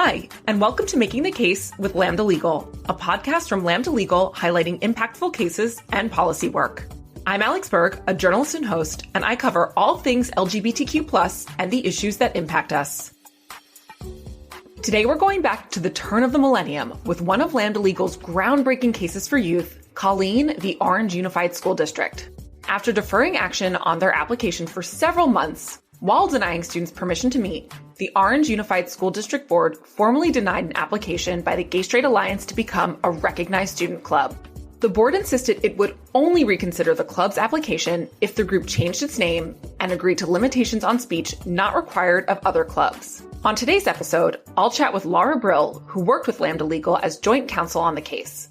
Hi, and welcome to Making the Case with Lambda Legal, a podcast from Lambda Legal highlighting impactful cases and policy work. I'm Alex Berg, a journalist and host, and I cover all things LGBTQ+ and the issues that impact us. Today we're going back to the turn of the millennium with one of Lambda Legal's groundbreaking cases for youth, Colín v. Orange Unified School District. After deferring action on their application for several months, while denying students permission to meet, the Orange Unified School District Board formally denied an application by the Gay Straight Alliance to become a recognized student club. The board insisted it would only reconsider the club's application if the group changed its name and agreed to limitations on speech not required of other clubs. On today's episode, I'll chat with Lara Brill, who worked with Lambda Legal as joint counsel on the case.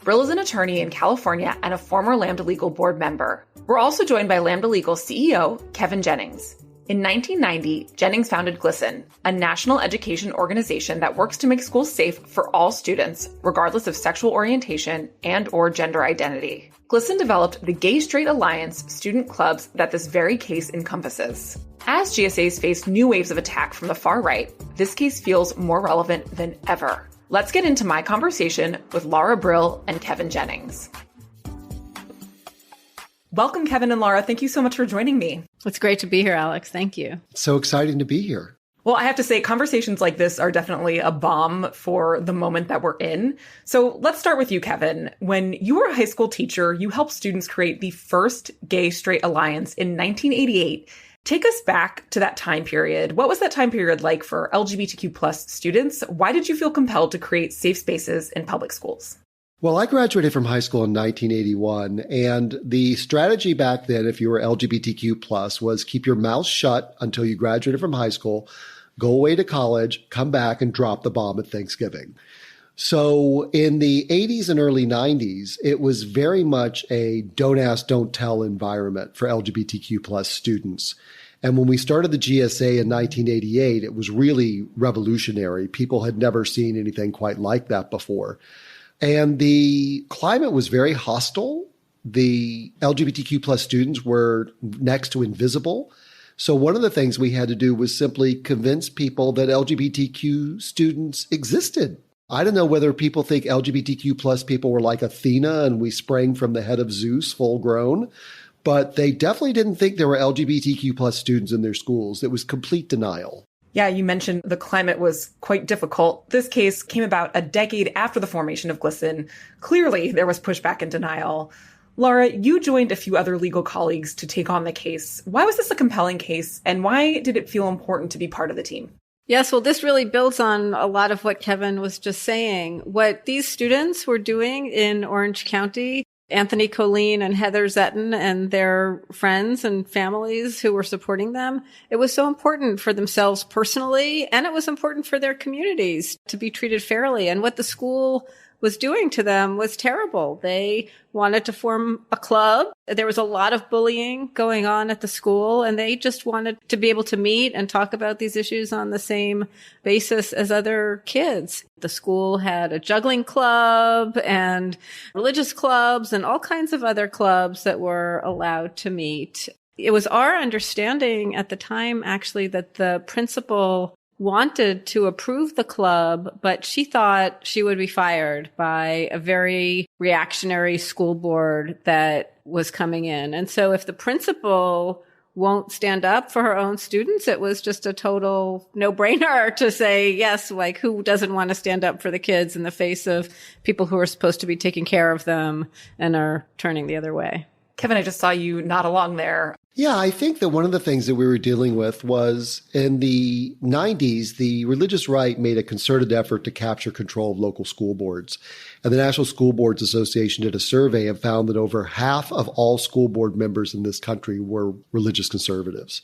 Brill is an attorney in California and a former Lambda Legal board member. We're also joined by Lambda Legal CEO, Jennings. In 1990, Jennings founded Gsas, a national education organization that works to make schools safe for all students, regardless of sexual orientation and/or gender identity. Gsas developed the Gay Straight Alliance student clubs that this very case encompasses. As GSAs face new waves of attack from the far right, this case feels more relevant than ever. Let's get into my conversation with Lara Brill and Jennings. Welcome, Kevin and Lara. Thank you so much for joining me. It's great to be here, Alex. Thank you. So exciting to be here. Well, I have to say, conversations like this are definitely a balm for the moment that we're in. So let's start with you, Kevin. When you were a high school teacher, you helped students create the first Gay Straight Alliance in 1988. Take us back to that time period. What was that time period like for LGBTQ+ students? Why did you feel compelled to create safe spaces in public schools? Well, I graduated from high school in 1981, and the strategy back then, if you were LGBTQ+, was keep your mouth shut until you graduated from high school, go away to college, come back, and drop the bomb at Thanksgiving. So in the 80s and early 90s, it was very much a don't ask, don't tell environment for LGBTQ+ students. And when we started the GSA in 1988, it was really revolutionary. People had never seen anything quite like that before. And the climate was very hostile. The LGBTQ+ students were next to invisible. So one of the things we had to do was simply convince people that LGBTQ students existed. I don't know whether people think LGBTQ+ people were like Athena and we sprang from the head of Zeus full grown, but they definitely didn't think there were LGBTQ+ students in their schools. It was complete denial. Yeah, you mentioned the climate was quite difficult. This case came about a decade after the formation of Gsas. Clearly, there was pushback and denial. Lara, you joined a few other legal colleagues to take on the case. Why was this a compelling case, and why did it feel important to be part of the team? Yes, well, this really builds on a lot of what Kevin was just saying. What these students were doing in Orange County, Anthony Colín and Heather Zetton and their friends and families who were supporting them, it was so important for themselves personally, and it was important for their communities to be treated fairly. And what the school was doing to them was terrible. They wanted to form a club. There was a lot of bullying going on at the school, and they just wanted to be able to meet and talk about these issues on the same basis as other kids. The school had a juggling club and religious clubs and all kinds of other clubs that were allowed to meet. It was our understanding at the time, actually, that the principal wanted to approve the club, but she thought she would be fired by a very reactionary school board that was coming in. And so if the principal won't stand up for her own students, it was just a total no-brainer to say, yes, like who doesn't want to stand up for the kids in the face of people who are supposed to be taking care of them and are turning the other way. Kevin, I just saw you nod along there. Yeah, I think that one of the things that we were dealing with was in the 90s, the religious right made a concerted effort to capture control of local school boards. And the National School Boards Association did a survey and found that over half of all school board members in this country were religious conservatives.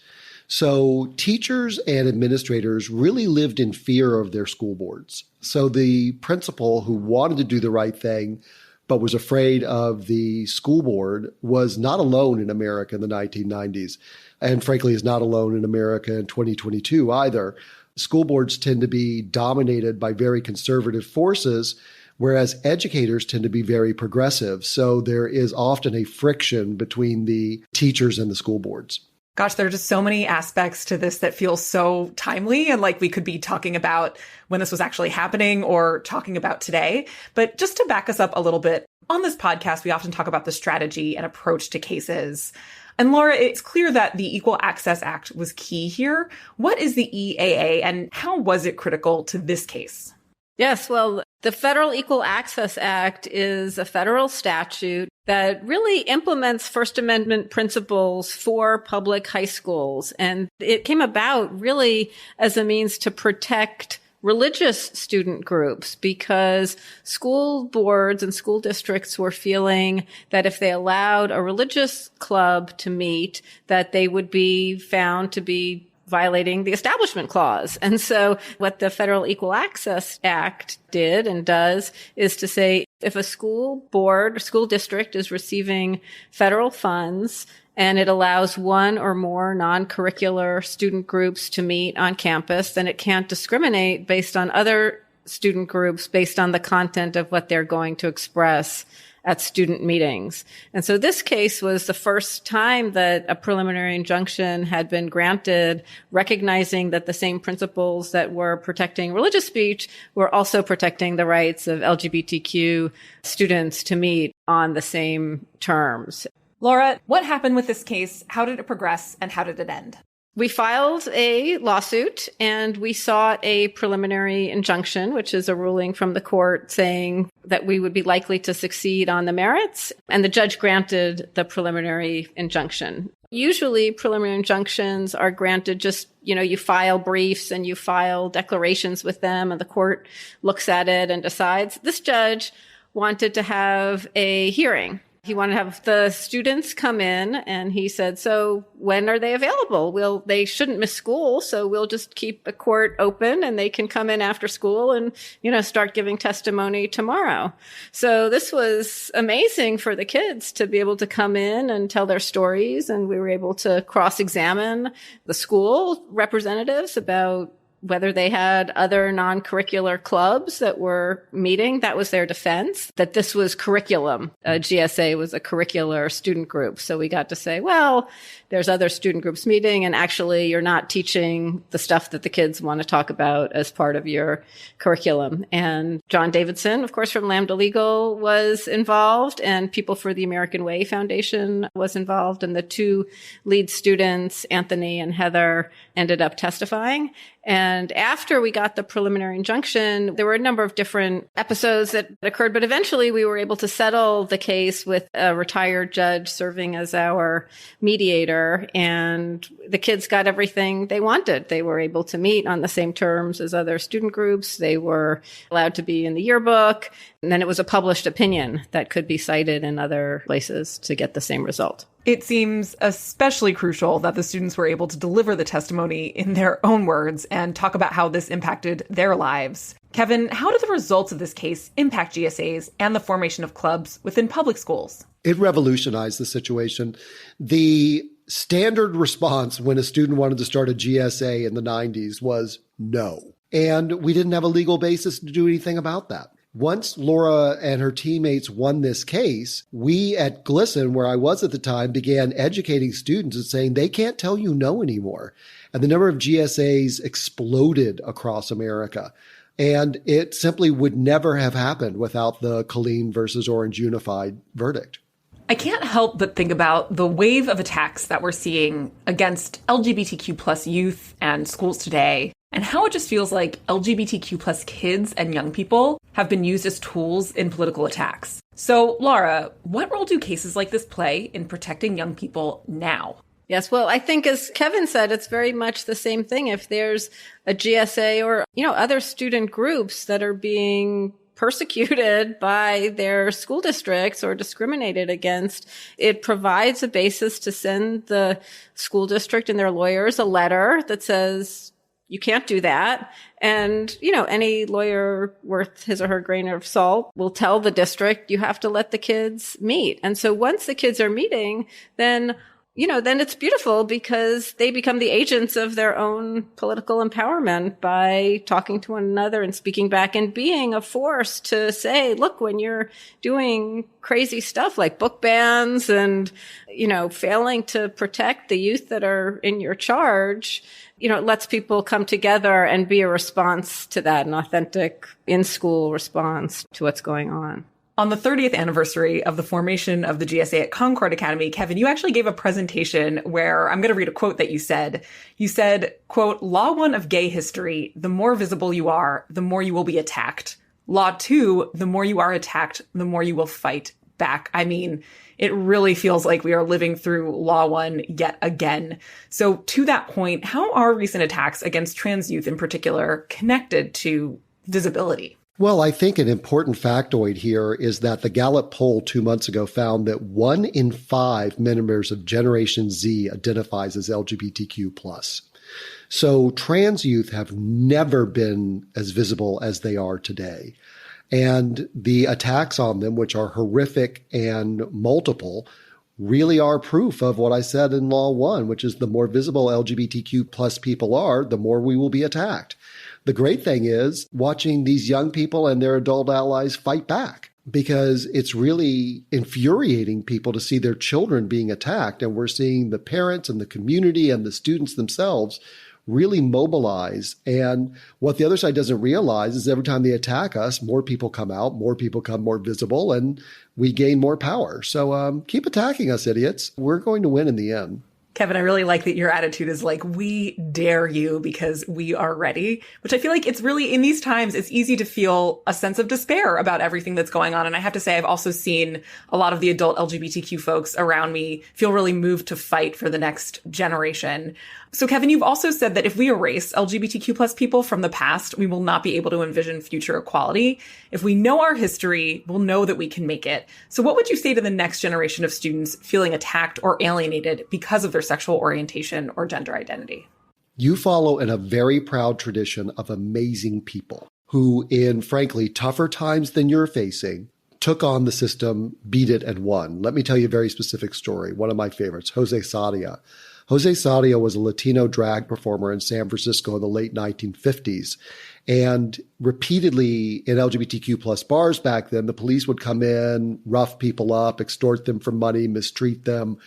So teachers and administrators really lived in fear of their school boards. So the principal who wanted to do the right thing but was afraid of the school board was not alone in America in the 1990s, and frankly is not alone in America in 2022 either. School boards tend to be dominated by very conservative forces, whereas educators tend to be very progressive. So there is often a friction between the teachers and the school boards. Gosh, there are just so many aspects to this that feel so timely and like we could be talking about when this was actually happening or talking about today. But just to back us up a little bit, on this podcast, we often talk about the strategy and approach to cases. And Lara, it's clear that the Equal Access Act was key here. What is the EAA and how was it critical to this case? Yes, well, the Federal Equal Access Act is a federal statute that really implements First Amendment principles for public high schools. And it came about really as a means to protect religious student groups because school boards and school districts were feeling that if they allowed a religious club to meet, that they would be found to be violating the Establishment Clause. And so what the Federal Equal Access Act did and does is to say if a school board or school district is receiving federal funds and it allows one or more non-curricular student groups to meet on campus, then it can't discriminate based on other student groups based on the content of what they're going to express at student meetings. And so this case was the first time that a preliminary injunction had been granted, recognizing that the same principles that were protecting religious speech were also protecting the rights of LGBTQ students to meet on the same terms. Lara, what happened with this case? How did it progress and how did it end? We filed a lawsuit and we sought a preliminary injunction, which is a ruling from the court saying that we would be likely to succeed on the merits. And the judge granted the preliminary injunction. Usually preliminary injunctions are granted just, you file briefs and you file declarations with them and the court looks at it and decides. This judge wanted to have a hearing. He wanted to have the students come in and he said, so when are they available? They shouldn't miss school. So we'll just keep the court open and they can come in after school and, start giving testimony tomorrow. So this was amazing for the kids to be able to come in and tell their stories. And we were able to cross-examine the school representatives about whether they had other non-curricular clubs that were meeting. That was their defense, that this was curriculum. GSA was a curricular student group. So we got to say, well, there's other student groups meeting, and actually you're not teaching the stuff that the kids want to talk about as part of your curriculum. And John Davidson, of course, from Lambda Legal was involved, and People for the American Way Foundation was involved, and the two lead students, Anthony and Heather, ended up testifying. And after we got the preliminary injunction, there were a number of different episodes that occurred, but eventually we were able to settle the case with a retired judge serving as our mediator, and the kids got everything they wanted. They were able to meet on the same terms as other student groups. They were allowed to be in the yearbook, and then it was a published opinion that could be cited in other places to get the same result. It seems especially crucial that the students were able to deliver the testimony in their own words and talk about how this impacted their lives. Kevin, how do the results of this case impact GSAs and the formation of clubs within public schools? It revolutionized the situation. The standard response when a student wanted to start a GSA in the 90s was no. And we didn't have a legal basis to do anything about that. Once Laura and her teammates won this case, we at GLSEN, where I was at the time, began educating students and saying they can't tell you no anymore. And the number of GSAs exploded across America. And it simply would never have happened without the Colín versus Orange Unified verdict. I can't help but think about the wave of attacks that we're seeing against LGBTQ plus youth and schools today, and how it just feels like LGBTQ plus kids and young people have been used as tools in political attacks. So, Lara, what role do cases like this play in protecting young people now? Yes, well, I think as Kevin said, it's very much the same thing. If there's a GSA or, other student groups that are being persecuted by their school districts or discriminated against, it provides a basis to send the school district and their lawyers a letter that says, you can't do that. And, any lawyer worth his or her grain of salt will tell the district, you have to let the kids meet. And so once the kids are meeting, then then it's beautiful because they become the agents of their own political empowerment by talking to one another and speaking back and being a force to say, look, when you're doing crazy stuff like book bans and, failing to protect the youth that are in your charge, it lets people come together and be a response to that, an authentic in-school response to what's going on. On the 30th anniversary of the formation of the GSA at Concord Academy, Kevin, you actually gave a presentation where I'm going to read a quote that you said. You said, quote, "Law 1 of gay history, the more visible you are, the more you will be attacked. Law 2, the more you are attacked, the more you will fight back." I mean, it really feels like we are living through Law 1 yet again. So to that point, how are recent attacks against trans youth in particular connected to visibility? Well, I think an important factoid here is that the Gallup poll 2 months ago found that 1 in 5 members of Generation Z identifies as LGBTQ+. So trans youth have never been as visible as they are today. And the attacks on them, which are horrific and multiple, really are proof of what I said in Law 1, which is the more visible LGBTQ+ people are, the more we will be attacked. The great thing is watching these young people and their adult allies fight back, because it's really infuriating people to see their children being attacked. And we're seeing the parents and the community and the students themselves really mobilize. And what the other side doesn't realize is every time they attack us, more people come out, more people become more visible, and we gain more power. So keep attacking us, idiots. We're going to win in the end. Kevin, I really like that your attitude is like, we dare you because we are ready, which I feel like it's really, in these times, it's easy to feel a sense of despair about everything that's going on. And I have to say, I've also seen a lot of the adult LGBTQ folks around me feel really moved to fight for the next generation. So Kevin, you've also said that if we erase LGBTQ plus people from the past, we will not be able to envision future equality. If we know our history, we'll know that we can make it. So what would you say to the next generation of students feeling attacked or alienated because of their sexual orientation or gender identity? You follow in a very proud tradition of amazing people who, in frankly tougher times than you're facing, took on the system, beat it, and won. Let me tell you a very specific story. One of my favorites, Jose Sadia. Jose Sadia was a Latino drag performer in San Francisco in the late 1950s. And repeatedly in LGBTQ plus bars back then, the police would come in, rough people up, extort them for money, mistreat them.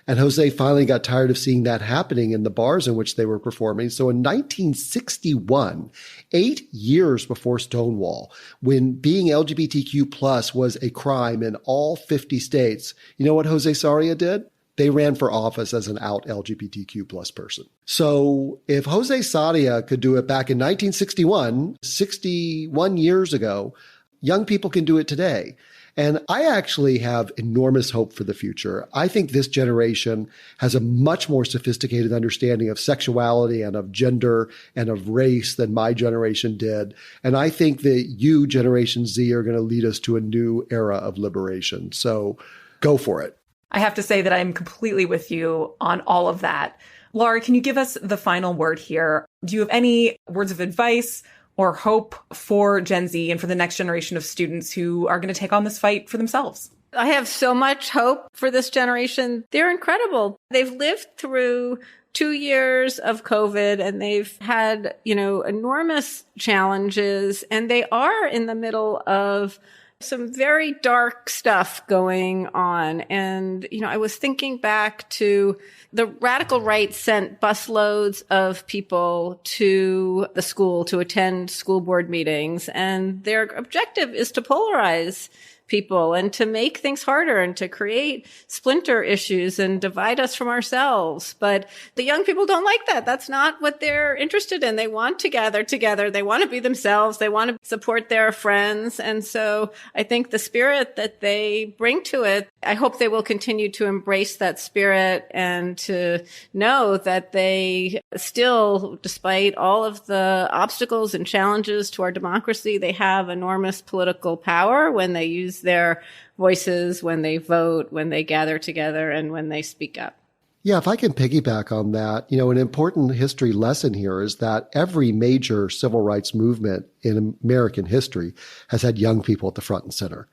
And Jose finally got tired of seeing that happening in the bars in which they were performing. So in 1961, 8 years before Stonewall, when being LGBTQ plus was a crime in all 50 states, you know what Jose Sadia did? They ran for office as an out LGBTQ plus person. So if Jose Sadia could do it back in 1961, 61 years ago, young people can do it today. And I actually have enormous hope for the future. I think this generation has a much more sophisticated understanding of sexuality and of gender and of race than my generation did. And I think that you, Generation Z, are going to lead us to a new era of liberation. So go for it. I have to say that I'm completely with you on all of that. Lara, can you give us the final word here? Do you have any words of advice or hope for Gen Z and for the next generation of students who are going to take on this fight for themselves? I have so much hope for this generation. They're incredible. They've lived through 2 years of COVID and they've had, enormous challenges, and they are in the middle of some very dark stuff going on. And, I was thinking back to the radical right sent busloads of people to the school to attend school board meetings. And their objective is to polarize people and to make things harder and to create splinter issues and divide us from ourselves. But the young people don't like that. That's not what they're interested in. They want to gather together. They want to be themselves. They want to support their friends. And so I think the spirit that they bring to it, I hope they will continue to embrace that spirit and to know that they still, despite all of the obstacles and challenges to our democracy, they have enormous political power when they use their voices, when they vote, when they gather together, and when they speak up. Yeah, if I can piggyback on that, an important history lesson here is that every major civil rights movement in American history has had young people at the front and center.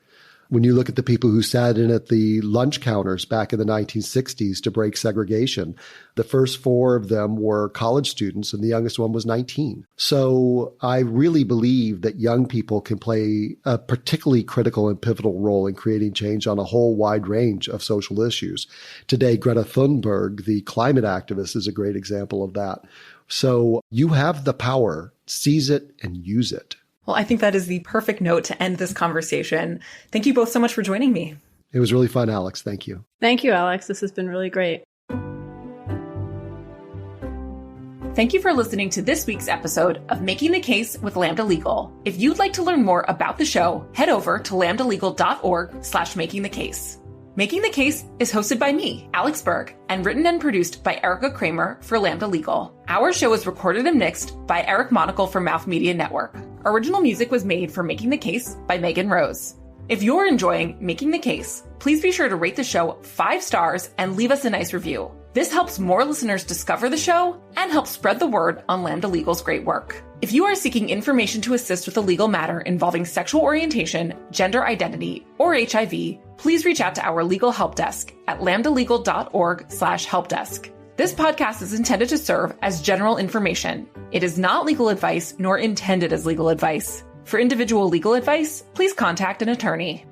When you look at the people who sat in at the lunch counters back in the 1960s to break segregation, the first 4 of them were college students and the youngest one was 19. So I really believe that young people can play a particularly critical and pivotal role in creating change on a whole wide range of social issues. Today, Greta Thunberg, the climate activist, is a great example of that. So you have the power, seize it and use it. Well, I think that is the perfect note to end this conversation. Thank you both so much for joining me. It was really fun, Alex. Thank you. Thank you, Alex. This has been really great. Thank you for listening to this week's episode of Making the Case with Lambda Legal. If you'd like to learn more about the show, head over to lambdalegal.org/makingthecase. Making the Case is hosted by me, Alex Berg, and written and produced by Erika Kramer for Lambda Legal. Our show is recorded and mixed by Erik Monical for Mouth Media Network. Original music was made for Making the Case by Megan Rose. If you're enjoying Making the Case, please be sure to rate the show 5 stars and leave us a nice review. This helps more listeners discover the show and helps spread the word on Lambda Legal's great work. If you are seeking information to assist with a legal matter involving sexual orientation, gender identity, or HIV, please reach out to our legal help desk at lambdalegal.org/helpdesk. This podcast is intended to serve as general information. It is not legal advice nor intended as legal advice. For individual legal advice, please contact an attorney.